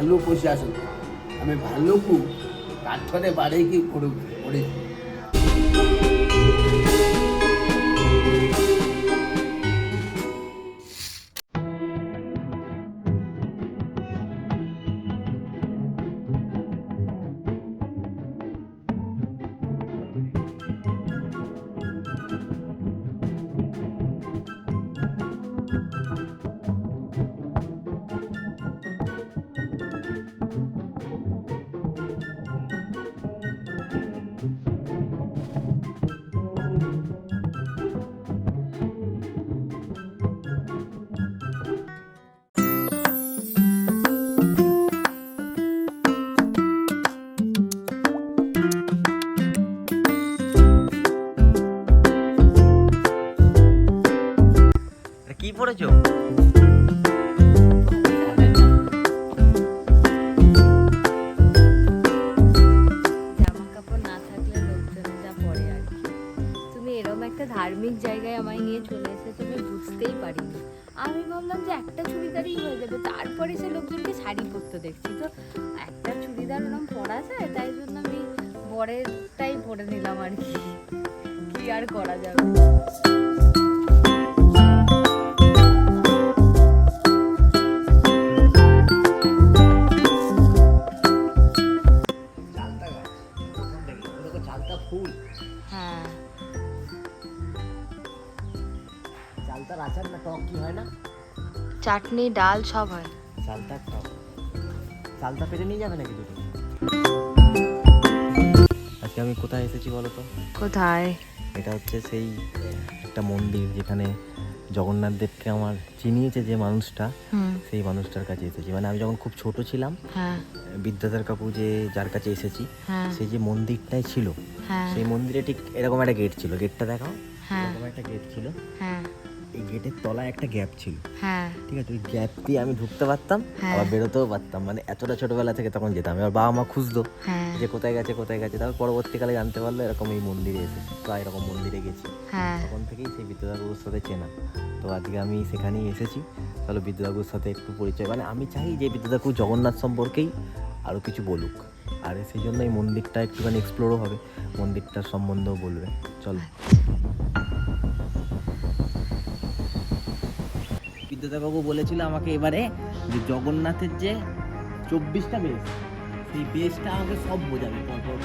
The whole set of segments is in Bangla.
ভালো প্রশাসন, আমি ভালো খুব কাঠনে বাড়ে কি করুক করে। কি পড়েছো? ধার্মিক জায়গায় আমায় নিয়ে চলে এসেছে, আমি বুঝতেই পারিনি। আমি ভাবলাম যে একটা চুড়িদারই হয়ে যাবে, তারপরে সে লোকজনকে শাড়ি পরতে দেখছি, তো একটা চুড়িদার ওরকম পরা যায়, তাই জন্য আমি বরেরটাই পরে নিলাম আর কি আর করা যাবে। ফুল, হ্যাঁ, চালতার আচার না টক কি হয় না? চাটনি ডাল সব হয়। চালতার টক, চালতা পেরে নিয়ে যাবে নাকি দুটো? আজকে আমি কোথায় এসেছি বলো তো? কোথায়? এটা হচ্ছে সেই একটা মন্দির যেখানে জগন্নাথ দেবকে আমার চিনিয়েছে যে মানুষটা, সেই মানুষটার কাছে এসেছি। মানে আমি যখন খুব ছোট ছিলাম, বিদ্যাধর কাকু যে যার কাছে এসেছি, সেই যে মন্দিরটাই ছিল, সেই মন্দিরে ঠিক এরকম একটা গেট ছিল। গেটটা দেখাও, এরকম একটা গেট ছিল। এই গেটের তলায় একটা গ্যাপ ছিল, ঠিক আছে? ওই গ্যাপ দিয়ে আমি ঢুকতে পারতাম, আবার বেরোতেও পারতাম। মানে এতটা ছোটবেলা থেকে তখন যেতাম। এবার বাবা মা খুঁজতো যে কোথায় গেছে কোথায় গেছে। তারপর পরবর্তীকালে জানতে পারলো এরকম এই মন্দিরে এসেছি, তো এরকম মন্দিরে গেছি। তখন থেকেই সেই বিদ্যাধরবাবুর সাথে চেনা। তো আজকে আমি সেখানেই এসেছি। তাহলে বিদ্যাধরবাবুর সাথে একটু পরিচয়, মানে আমি চাই যে বিদ্যাধরবাবু জগন্নাথ সম্পর্কেই আরও কিছু বলুক, আর সেই জন্য এই মন্দিরটা একটুখানি এক্সপ্লোরও হবে, মন্দিরটার সম্বন্ধেও বলবে। চলো। বিদ্যাধরবাবু বলেছিল আমাকে এবারে যে জগন্নাথের যে 24টা বেশ, সেই বেশটা আমাকে সব বোঝাবে পরপর।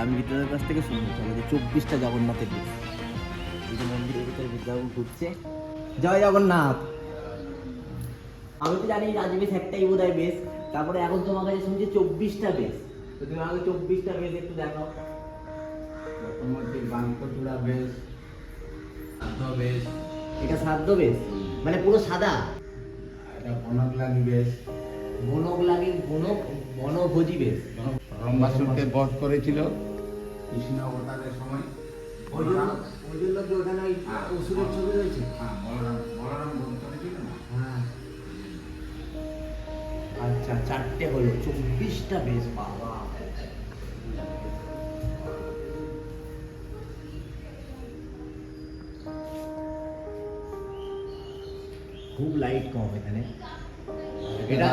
আমি বিদ্যাধরের কাছ থেকে শুনতে চাই যে 24টা জগন্নাথের বেশ। এই যে মন্দিরের ভিতরে বিদ্যাধরবাবু ঘুরছে। জয় জগন্নাথ। আমি তো জানি রাজবেশ একটাই বোধ হয় বেশ, তারপরে এখন তোমার কাছে শুনছি 24টা বেশ। তো তুমি আমাকে 24টা বেশ একটু দেখাও। বাঙ্কচূড়া বেশ, শ্রাদ্ধ বেশ। এটা শ্রাদ্ধ বেশ, মানে পুরো সাদা। এটা বনকলাগি বেশ, বনভোজি বেশ। রম্বাসুরকে বধ করেছিল কৃষ্ণ অবতারের সময়। ওই জন্য কি ওখানে ওই অসুরের ছবি রয়েছে? হ্যাঁ, বলরাম বধ করেছিল না? হ্যাঁ, আচ্ছা, 4টে হলো, 24টা বেশ। বাবা, খুব লাইট কম এখানে। এটা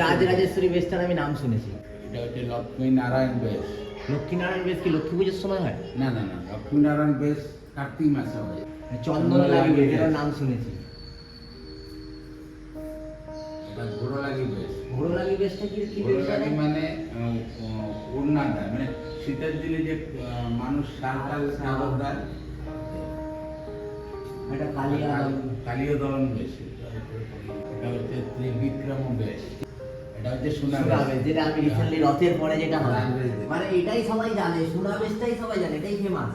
রাজরাজেশ্বরী বেশটার আমি নাম শুনেছি। এটা হচ্ছে লক্ষ্মী নারায়ণ বেশ। লক্ষ্মীনারায়ণ বেশ কি লক্ষ্মী পুজোর সময় হয়? না না না, লক্ষ্মী নারায়ণ বেশ কার্তিক মাসে হয়। চন্দন লাগি বেশ, এটার নাম শুনেছি। এটা ঘোড়ো লাগি বেশ। ঘোড়ো লাগি বেশটা কি? ঘোড়ো লাগি মানে ওড়না দেয়, মানে শীতের দিনে যে মানুষ শাল চাদর দেয়। এটা কালিয়া কালীয় দলন বেশ। এটা হচ্ছে ত্রিবিক্রম বেশ। এটা হচ্ছে সোনা বেশ, যেটা আমি রিসেন্টলি রথের পরে যেটা হয়, মানে এটাই সবাই জানে, সোনা বেশটাই সবাই জানে, এটাই ফেমাস।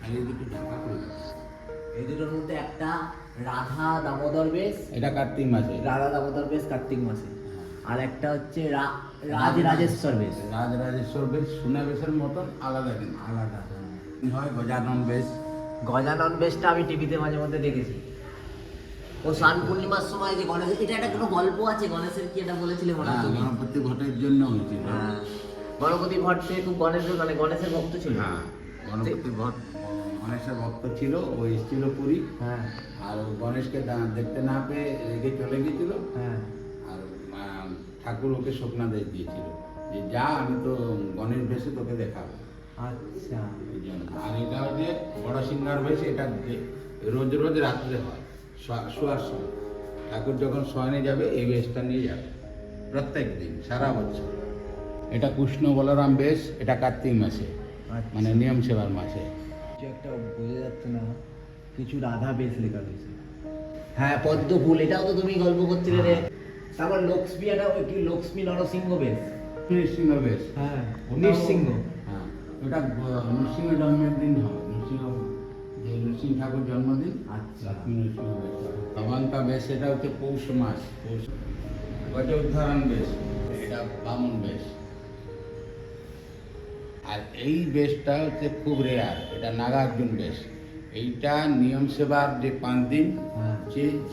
আর এই দুটো ঢাকা করে। এই দুটোর মধ্যে একটা রাধা দামোদর বেশ, এটা কার্তিক মাসে। রাধা দামোদর বেশ কার্তিক মাসে। আর একটা হচ্ছে রাজরাজেশ্বর বেশ। রাজরাজেশ্বর বেশ সোনা বেশের মতন আলাদা, কিন্তু আলাদা হয় গজানন বেশ। গজানন বেশটা আমি টিভিতে মাঝে মধ্যে দেখেছি। ও স্নান পূর্ণিমার সময় যে গণেশ, এটা একটা কোনো গল্প আছে গণেশের, কি এটা বলেছিলে মনে হয় তুমি? গণপতি ভট্টের জন্য হয়েছিল। গণপতি ভট্ট খুব গণেশের ভক্ত ছিল। হ্যাঁ, গণপতি ভট্ট গণেশের ভক্ত ছিল, ও এসেছিল পুরী। হ্যাঁ, আর গণেশকে দেখতে না পেয়ে রেগে চলে গেছিল। হ্যাঁ, আর ঠাকুর ওকে স্বপ্নাদেশ দিয়েছিল যে যা আমি তো গণেশ বেশে তোকে দেখাবো। আচ্ছা, এই জন্য। আর এটা হচ্ছে বড় সিংহার বেশ, এটা রোজ রোজ রাত্রে হয় শোয়ার সময়। ঠাকুর যখন শয়নে যাবে এই বেশটা নিয়ে যাবে প্রত্যেক দিন সারা বছর। এটা কৃষ্ণ বলরাম বেশ, এটা কার্তিক মাসে মানে নিয়ম সেবার মাসে। কিছু একটা বোঝা যাচ্ছে না, কিছু রাধা বেশ লেখা রয়েছে। হ্যাঁ, পদ্ম ফুল, এটাও তো তুমি গল্প করছিলে রে। তারপর লক্ষ্মী, এটা ওই কি লক্ষ্মী নরসিংহ বেশ। নৃসিংহ বেশ, হ্যাঁ, নৃসিংহ। হ্যাঁ, ওটা নৃসিংহ জন্মের দিন হয়, যে নৃসিংহ ঠাকুর জন্মদিন। আচ্ছা। লক্ষ্মী নৃসিংহ বেশ। ভগবানকা বেশ, এটা হচ্ছে পৌষ মাস। গজ উদ্ধারণ বেশ, এটা বামন বেশ। আর এই বেশটা হচ্ছে খুব রেয়ার, এটা নাগার্জুন বেশ। এইটা নিয়ম সেবার যে 5 দিন, হ্যাঁ।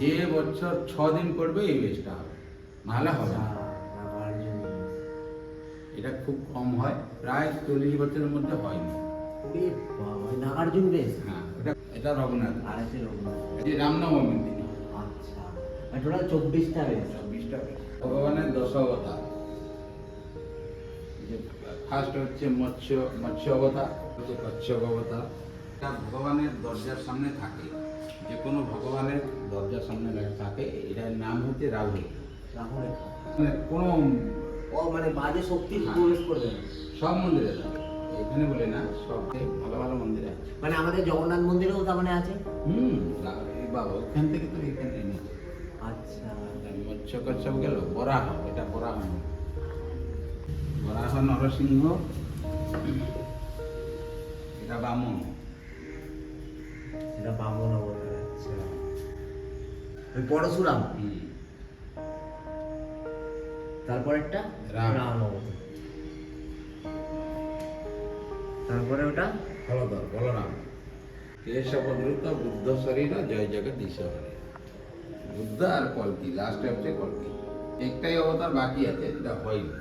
যে বছর 6 দিন করবে এই বেশটা হবে, নাহলে হবে না। এটা খুব কম হয়, প্রায় 40 বছরের মধ্যে হয়নি। নাগার্জুন বেশ। হ্যাঁ, এটা রঘুনাথ, আর আছে রঘুনাথ। এই রামনবমীর দিন। আচ্ছা, টোটাল 24টা বেশ। 24টা বেশ। ভগবানের 10 অবতার। ফার্স্ট হচ্ছে মৎস্য অবতার, হচ্ছে কচ্ছপ অবতার। এটা ভগবানের দরজার সামনে থাকে, যে কোনো ভগবানের দরজার সামনে থাকে। এটার নাম হচ্ছে রাহুল। রাহুল মানে কোনো মানে বাজে শক্তি প্রবেশ করবে না। সব মন্দিরে থাকে, এখানে বলে না, সব ভালো ভালো মন্দিরে আছে। মানে আমাদের জগন্নাথ মন্দিরেও তার মানে আছে। এই বাবা ওখান থেকে তো এখানে এনেছে। আচ্ছা, মৎস্য কচ্ছপ গেল, বরাহ, এটা বরাহ। বরাহ নরসিংহ, এটা বামন। এটা বামন অবতার। আচ্ছা, ওই পরশুরাম। তারপর একটা রাম। রাম অবতার। তারপরে ওটা হলধর, বলরাম। কেশবদ্রুত বুদ্ধ শরীর জয় জগদীশ হরে। বুদ্ধ আর কল্কি, লাস্টে হচ্ছে কল্কি। একটাই অবতার বাকি আছে, যেটা হয়নি।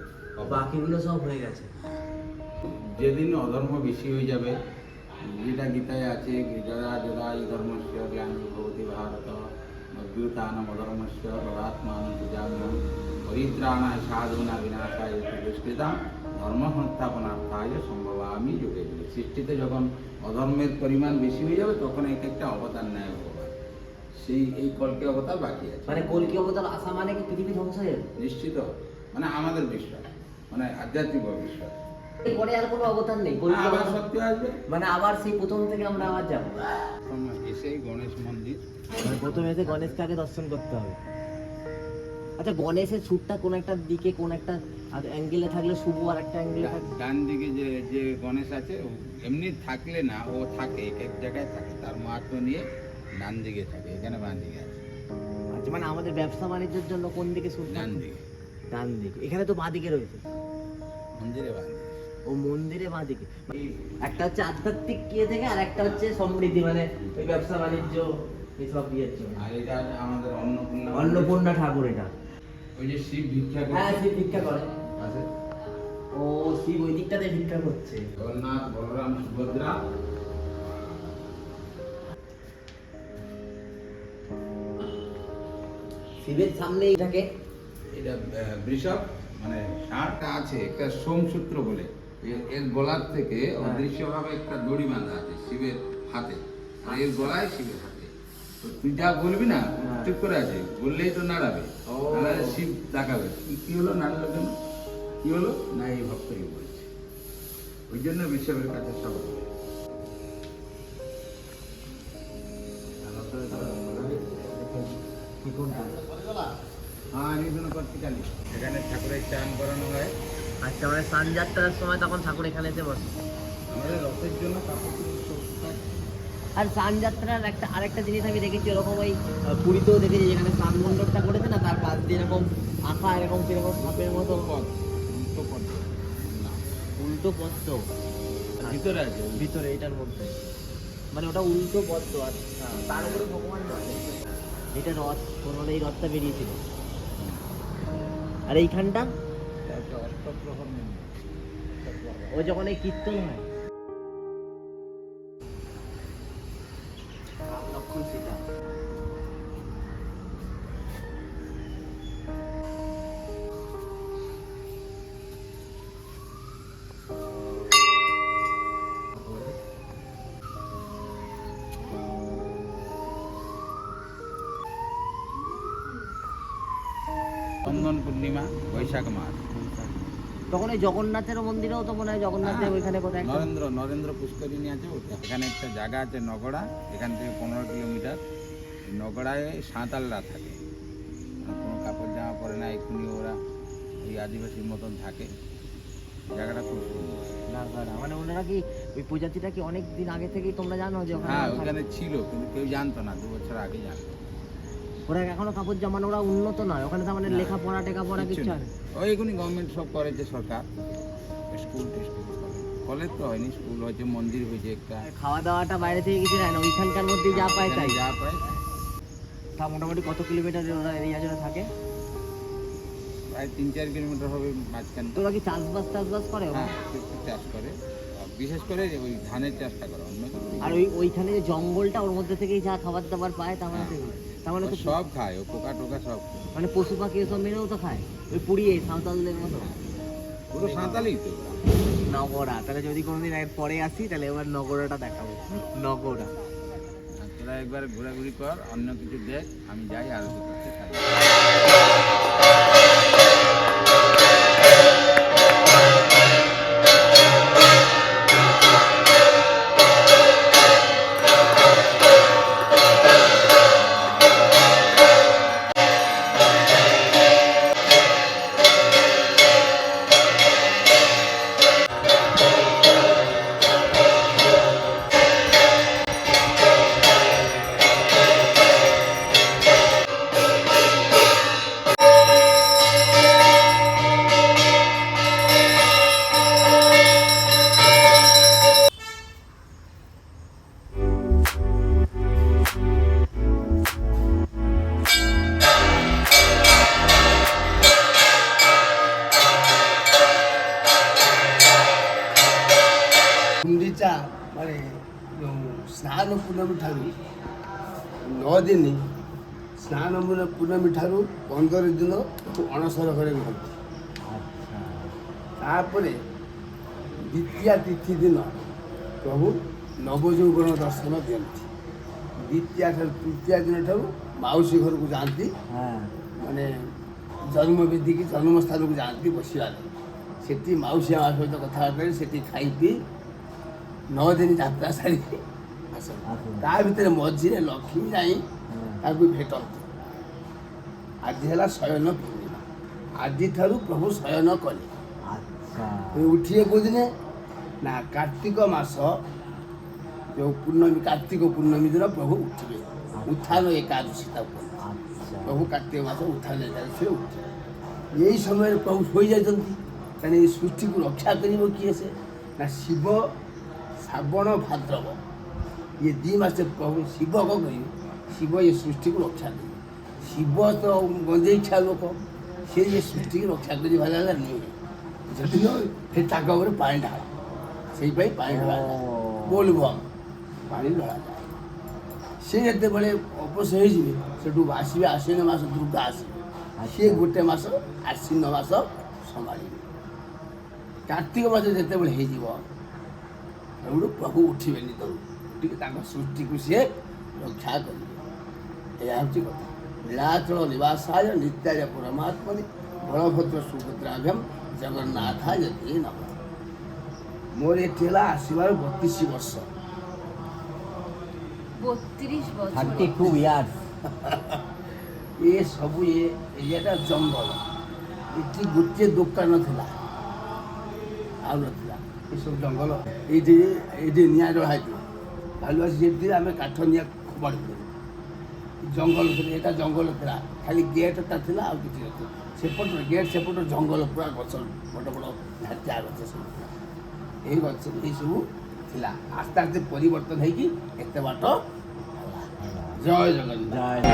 বাকিগুলো সব হয়ে গেছে। যেদিন অধর্ম বেশি হয়ে যাবে, যেটা গীতায় আছে, যদা যদা ই ধর্মস্য গ্লানি ভবতি ভারত অভ্যুত্থানম অধর্মস্য তদাত্মানম পূজাম্যহম পরিত্রাণায় সাধুনা বিনাশায় দুষ্কৃতাম ধর্ম সংস্থাপনার্থায় সম্ভবামি যুগে যুগে। সৃষ্টিতে যখন অধর্মের পরিমাণ বেশি হয়ে যাবে, তখন এক একটা অবতার নেয় ভগবান। এই কল্কি অবতার বাকি আছে। মানে কলকি অবতার আসা মানে কি পৃথিবী ধ্বংস হয়ে যাবে? নিশ্চিত, মানে আমাদের বিশ্বাস, মানে আধ্যাত্মিক বিশ্বাস। এরপরে আর কোনো অবতার নেই? কলকি আবার অবতার সত্যি আসবে, মানে আবার সেই প্রথম থেকে আমরা আবার যাবো? এসেই গণেশ মন্দির। মানে প্রথমে এসে গণেশকে আগে দর্শন করতে হবে। আচ্ছা, গণেশের ছুটটা কোন একটা দিকে, কোন একটা অ্যাঙ্গেলে থাকলে শুভ, আর একটা অ্যাঙ্গেলে থাকলে? ডান দিকে যে গণেশ আছে, এমনি থাকলে না, ও থাকে এক এক জায়গায় থাকে, তার মাহাত্ম্য নিয়ে ডান দিকে থাকে, এখানে বাম দিকে আছে। আচ্ছা, মানে আমাদের ব্যবসা বাণিজ্যের জন্য কোন দিকে শুভ? ডান দিকে। ডান দিকে। এখানে তো বাঁ দিকে রয়েছে। মন্দিরে বাম দিকে। ও মন্দিরে বাঁ দিকে। একটা হচ্ছে আধ্যাত্মিক ইয়ে থেকে, আর একটা হচ্ছে সমৃদ্ধি, মানে ওই ব্যবসা বাণিজ্য এইসব ইয়ের জন্য। আর এটা আমাদের অন্নপূর্ণা। অন্নপূর্ণা ঠাকুর এটা। ওই যে শিব ভিক্ষা করে। হ্যাঁ, শিব ভিক্ষা করে। আছে। ও শিব ওই দিকটাতে ভিক্ষা করছে। জগন্নাথ, বলরাম, সুভদ্রা। শিবের সামনে এটাকে এটা বৃষভ, মানে ষাঁড়টা আছে একটা সোমসূত্র বলে, এর গলার থেকে অদৃশ্যভাবে একটা দড়ি বাঁধা আছে শিবের হাতে, আর এর গলায় শিবের হাতে। তো তুই যা বলবি না, চুপ করে আছে, বললেই তো নাড়াবে, নাহলে শিব তাকাবে, কি হলো, নাড়লো কেন, কি হলো না, এই ভক্তই বলছে। ওই জন্য বৃষভের কাছে সব বলে। কি কোনটা? হ্যাঁ, নিধন করতে চালি। এখানে ঠাকুরের চান করানো হয়। আচ্ছা, মানে স্নান যাত্রার সময় তখন ঠাকুর এখানে এসে বসে। আমাদের রথের জন্য কাপড় সব থাকে। আর স্নান যাত্রার আরেকটা জিনিস আমি দেখেছি, ওরকম ওই পুরীতেও দেখেছি, যেখানে স্নান মণ্ডপটা করেছে না, তার পাশ দিয়ে এরকম আঁকা, এরকম সেরকম সাপের মতো পথ, উল্টো পথ না, উল্টো পদ্ম ভিতরে আছে। ভিতরে এটার মধ্যে, মানে ওটা উল্টো পদ্ম। আচ্ছা, তার উপরে ভগবান বসে। এটা রথ, কোন এই রথটা বেরিয়েছিল। আর এইখানটা এটা হচ্ছে অষ্টপ্রহর মন্দির। ও যখন এই কীর্তন হয়, লক্ষণ সীতা। পূর্ণিমা, বৈশাখ মাস। তখন ওই জগন্নাথের মন্দিরেও তো মনে হয় জগন্নাথের ওইখানে কোথায় একটা নরেন্দ্র পুষ্করিণী আছে, এখানে একটা জায়গা আছে নগড়া, এখান থেকে 15 কিলোমিটার। নগড়ায় সাঁতালরা থাকে, কোনো কাপড় জামা পরে না, এক্ষুনি ওরা ওই আদিবাসীর মতন থাকে। জায়গাটা খুব সুন্দর। নাগড়া মানে ওনারা কি ওই প্রজাতিটা কি অনেক দিন আগে থেকেই তোমরা জানো যে হ্যাঁ, ওখানে ওখানে ছিল কিন্তু কেউ জানতো না, 2 বছর আগে জানতো। ওরা এখনো কাপড় জামানো ওরা উন্নত নয় ওখানে, তার মানে না, লেখাপড়া টেখাপড়া কিছু হয় না। ওই এখনই গভর্নমেন্ট সব করেছে, সরকার স্কুল কলেজ তো হয়নি, স্কুল হয়েছে, মন্দির হয়েছে একটা। খাওয়া দাওয়াটা বাইরে থেকে কিছু নেয় না, ওইখানকার মধ্যে যা পায় তাই। যা পায় তা মোটামুটি কত কিলোমিটার ওরা এরিয়া জুড়ে থাকে? প্রায় 3-4 কিলোমিটার হবে মাঝখান। তোরা কি চাষবাস টাসবাস করে ওরা? হ্যাঁ, একটু চাষ করে, আর বিশেষ করে ওই ধানের চাষটা করে, অন্য কিছু আর ওইখানে যে জঙ্গলটা ওর মধ্যে থেকেই যা খাবার দাবার পায় তার মানে তার মানে তো সব খায়, ও পোকা টোকা সব খায়। মানে পশু পাখি এসব মেরেও তো খায় ওই পুড়িয়ে সাঁওতালদের মতো। পুরো সাঁতালই তো। নগরা, তাহলে যদি কোনোদিন এর পরে আসি তাহলে এবার নগরাটা দেখাবো। নগরা আর তোরা একবার ঘোরাঘুরি কর, অন্য কিছু দেখ, আমি যাই আরতি করতে থাকি। ଗୁଣ୍ଡିଚା ମାନେ ଯେଉଁ ସ୍ନାନ ପୂର୍ଣ୍ଣମୀ ଠାରୁ 9 ଦିନ, ସ୍ନାନ ପୂର୍ଣ୍ଣମୀ ଠାରୁ 15 ଦିନ ଅଣସର ଘରେ ରୁହନ୍ତି। ତାପରେ ଦ୍ୱିତୀୟା ତିଥି ଦିନ ପ୍ରଭୁ ନବଯୌବନ ଦର୍ଶନ ଦିଅନ୍ତି। ଦ୍ୱିତୀୟା ଠାରୁ ତୃତୀୟା ଦିନ ଠାରୁ ମାଉସୀ ଘରକୁ ଯାଆନ୍ତି, ମାନେ ଜନ୍ମବେଦୀକି ଜନ୍ମସ୍ଥାନକୁ ଯାଆନ୍ତି ବସିବା ପାଇଁ। ସେଠି ମାଉସୀ ମା ସହିତ କଥାବାର୍ତ୍ତା କରି ସେଠି ଖାଇ ପିଇ 9 ଦିନ ଯାତ୍ରା ସାରିକି ଆସନ୍ତି। ତା ଭିତରେ ମଝିରେ ଲକ୍ଷ୍ମୀ ଯାଇ ତାଙ୍କୁ ଭେଟନ୍ତି। ଆଜି ହେଲା ଶୟନ ପୂର୍ଣ୍ଣିମା, ଆଜିଠାରୁ ପ୍ରଭୁ ଶୟନ କଲେ। ଉଠିବେ କୋଉଦିନେ ନା କାର୍ତ୍ତିକ ମାସ ଯେଉଁ ପୂର୍ଣ୍ଣମୀ, କାର୍ତ୍ତିକ ପୂର୍ଣ୍ଣମୀ ଦିନ ପ୍ରଭୁ ଉଠିବେ। ଉତ୍ଥାନ ଏକାଦଶୀ ତାକୁ ପ୍ରଭୁ କାର୍ତ୍ତିକ ମାସ ଉତ୍ଥାନ ଏକାଦଶୀରେ ଉଠିବେ। ଏଇ ସମୟରେ ପ୍ରଭୁ ଶୋଇଯାଇଛନ୍ତି, କାରଣ ଏଇ ସୃଷ୍ଟିକୁ ରକ୍ଷା କରିବ କିଏ? ସେ ନା ଶିବ। ଶ୍ରାବଣ ଭାଦ୍ରବ ଇଏ 2 ମାସ ପ୍ରଭୁ ଶିବ କ'ଣ କରିବେ? ଶିବ ଏ ସୃଷ୍ଟିକୁ ରକ୍ଷା କରିବେ। ଶିବ ତ ଗଞ୍ଜେଇ ଖିଆ ଲୋକ, ସେ ଏ ସୃଷ୍ଟିକୁ ରକ୍ଷା କରି ଭାଲା ନୁହେଁ। ଯଦିଓ ସେ ତାଙ୍କ ଉପରେ ପାଣି ଢାଳ, ସେଇପାଇଁ ପାଣି ଢଳାଯାଏ, ବୋଲବମ୍ ପାଣି ଢଳାଯାଏ। ସେ ଯେତେବେଳେ ଅପସ ହେଇଯିବେ ସେଠୁ ଆସିବେ ଆଶ୍ୱିନ ମାସ, ଦୁର୍ଗା ଆସିବେ। ସିଏ 1 ମାସ ଆଶ୍ୱିନ ମାସ ସମ୍ଭାଳିବେ। କାର୍ତ୍ତିକ ମାସ ଯେତେବେଳେ ହେଇଯିବ ଏଉଠୁ ପ୍ରଭୁ ଉଠିବେ ନିଦରୁ, ଉଠିକି ତାଙ୍କ ସୃଷ୍ଟିକୁ ସିଏ ରକ୍ଷା କରିବେ। ଏହା ହେଉଛି କଥା। ନୀଳାଚଳ ନିବାସାୟ ନିତ୍ୟାୟ ପରମାତ୍ମନି ବଳଭଦ୍ର ସୁଭଦ୍ରାଭ୍ୟମ୍ ଜଗନ୍ନାଥାୟ ତେ ନମଃ। ମୋର ଏଠି ହେଲା ଆସିବାର 32 ବର୍ଷ। 32 বছর। 32 ইয়ার্স। ଏ ସବୁ ଏରିଆଟା ଜଙ୍ଗଲ। ଏଠି ଗୋଟିଏ ଦୋକାନ ଥିଲା, ଆଉ ନଥିଲା। ଏସବୁ ଜଙ୍ଗଲ। ଏଇଠି ନିଆଁ ଜଳା ହେଇଥିଲା, ଭାଲୁ ଆସି ଯେମିତି ଆମେ କାଠ ନିଆଁ ଫୋପାଡ଼ିଥିଲୁ। ଜଙ୍ଗଲ ଥିଲା, ଏଇଟା ଜଙ୍ଗଲ ଥିଲା, ଖାଲି ଗେଟ୍ଟା ଥିଲା, ଆଉ କିଛି ନଥିଲା। ସେପଟରେ ଗେଟ୍ ସେପଟରେ ଜଙ୍ଗଲ, ପୁରା ଗଛ, ବଡ଼ ବଡ଼ ଝାଟିଆ ଗଛ ସବୁ ଥିଲା। ଏଇ ଗଛ ଏଇସବୁ ଥିଲା। ଆସ୍ତେ ଆସ୍ତେ ପରିବର୍ତ୍ତନ ହେଇକି ଏତେ ବାଟ ହେଲା। ଜୟ ଜଗନ୍ନାଥ।